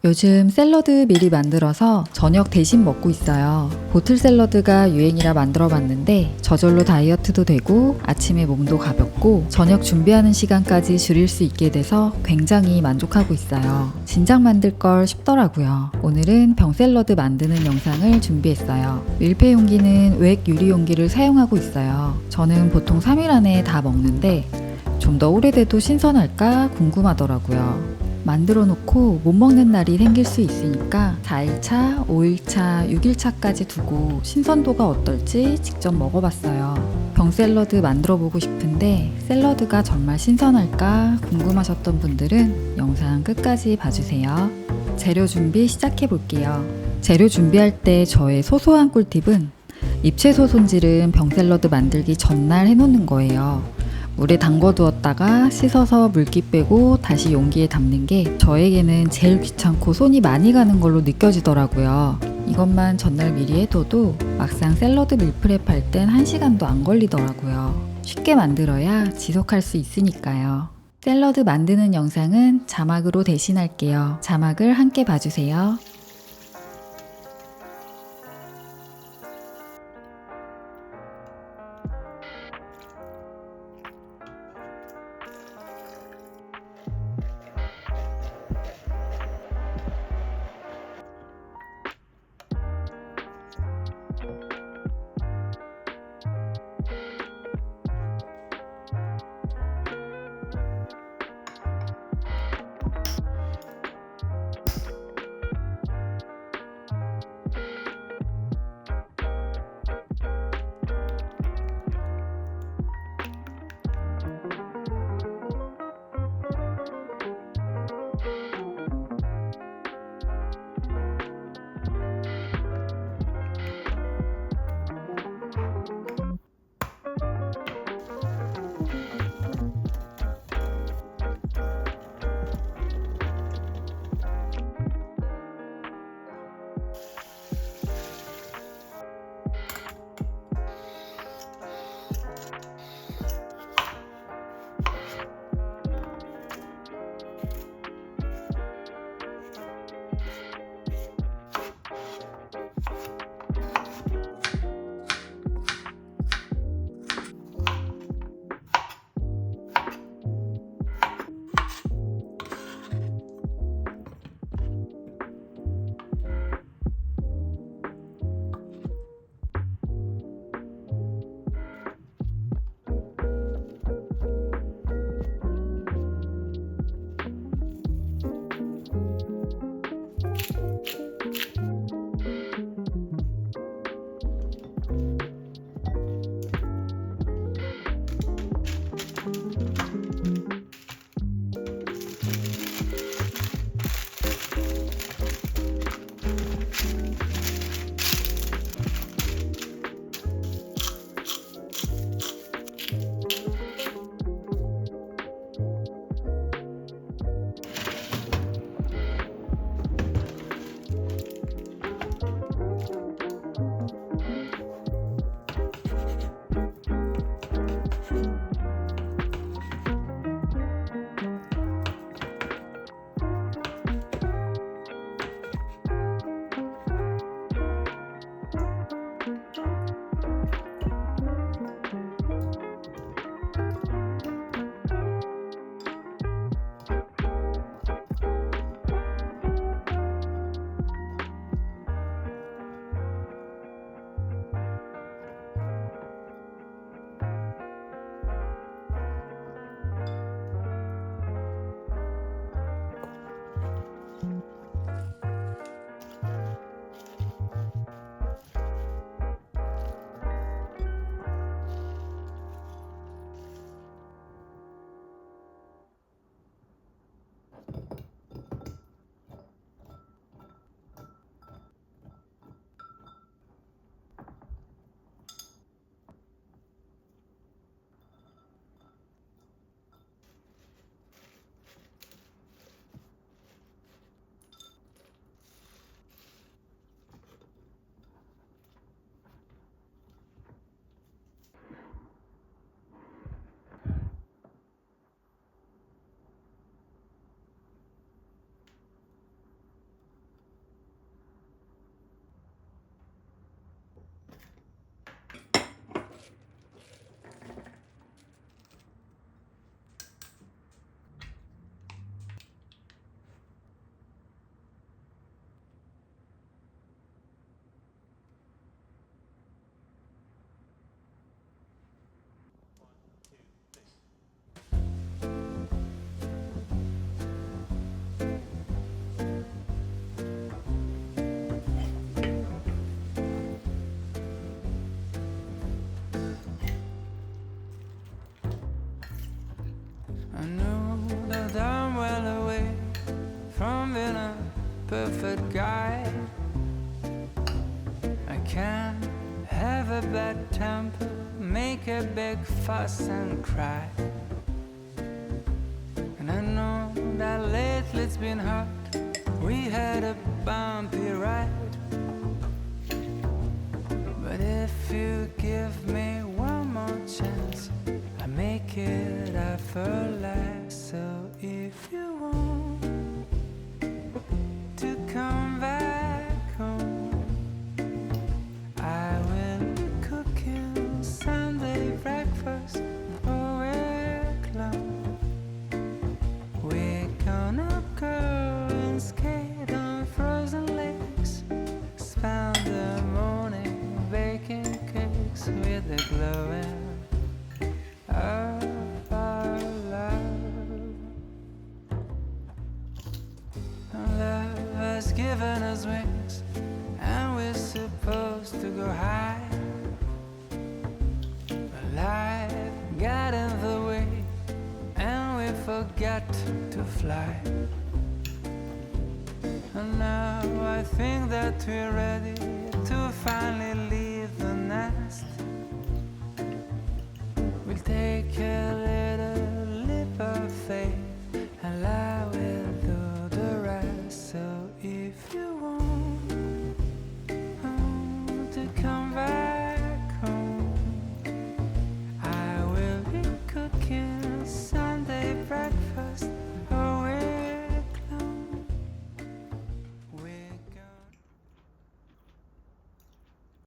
요즘 샐러드 미리 만들어서 저녁 대신 먹고 있어요. 보틀 샐러드가 유행이라 만들어 봤는데 저절로 다이어트도 되고 아침에 몸도 가볍고 저녁 준비하는 시간까지 줄일 수 있게 돼서 굉장히 만족하고 있어요. 진작 만들 걸 싶더라고요. 오늘은 병 샐러드 만드는 영상을 준비했어요. 밀폐 용기는 외액 유리 용기를 사용하고 있어요. 저는 보통 3일 안에 다 먹는데 좀 더 오래돼도 신선할까 궁금하더라고요. 만들어 놓고 못 먹는 날이 생길 수 있으니까 4일차, 5일차, 6일차까지 두고 신선도가 어떨지 직접 먹어봤어요. 병 샐러드 만들어 보고 싶은데 샐러드가 정말 신선할까 궁금하셨던 분들은 영상 끝까지 봐주세요. 재료 준비 시작해 볼게요. 재료 준비할 때 저의 소소한 꿀팁은 잎채소 손질은 병 샐러드 만들기 전날 해놓는 거예요. 물에 담궈 두었다가 씻어서 물기 빼고 다시 용기에 담는 게 저에게는 제일 귀찮고 손이 많이 가는 걸로 느껴지더라고요. 이것만 전날 미리 해둬도 막상 샐러드 밀프렙 할 땐 1시간도 안 걸리더라고요. 쉽게 만들어야 지속할 수 있으니까요. 샐러드 만드는 영상은 자막으로 대신할게요. 자막을 함께 봐주세요. perfect guy. I can't have a bad temper, make a big fuss and cry. And I know that lately it's been hard. We had a bumpy ride. But if you give me one more chance, I make it effortless. So if you want to come back home, I will be cooking Sunday breakfast for week long. We're gonna go and skate on frozen lakes, spend the morning baking cakes with the glowing of our love. Love has given us wings, and we're supposed to go high. But life got in the way, and we forgot to fly. And now I think that we're ready to finally leave the nest. We'll take a